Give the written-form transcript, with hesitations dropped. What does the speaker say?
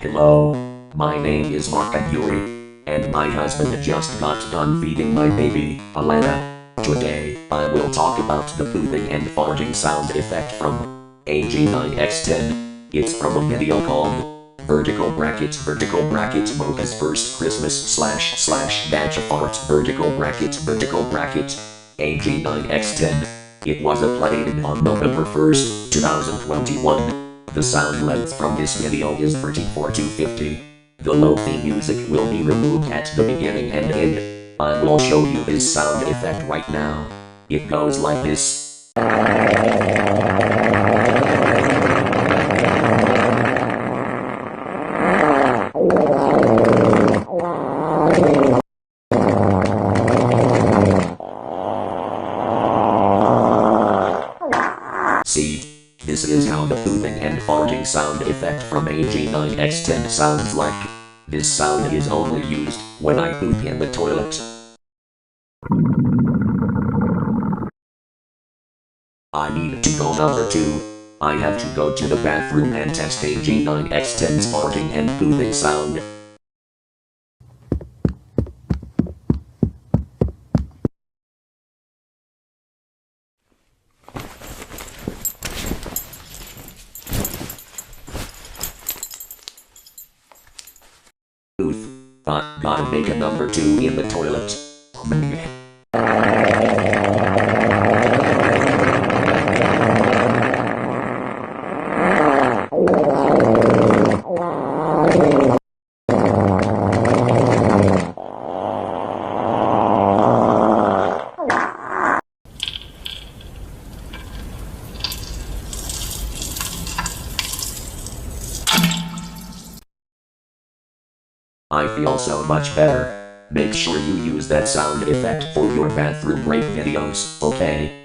Hello, my name is Markov Yuri, and my husband just got done feeding my baby, Alana. Today, I will talk about the pooping and farting sound effect from AG9X10. It's from a video called vertical bracket Mocha's first Christmas / batch of farts vertical bracket AG9X10. It was uploaded on November 1st, 2021. The sound length from this video is 34 to 50. The lo-fi music will be removed at the beginning and end. I will show you this sound effect right now. It goes like this. See? This is how the pooping and farting sound effect from AG9X10 sounds like. This sound is only used when I poop in the toilet. I need to go number 2. I have to go to the bathroom and test AG9X10's farting and pooping sound. Oof. Gotta make a number 2 in the toilet. I feel so much better. Make sure you use that sound effect for your bathroom break videos, okay?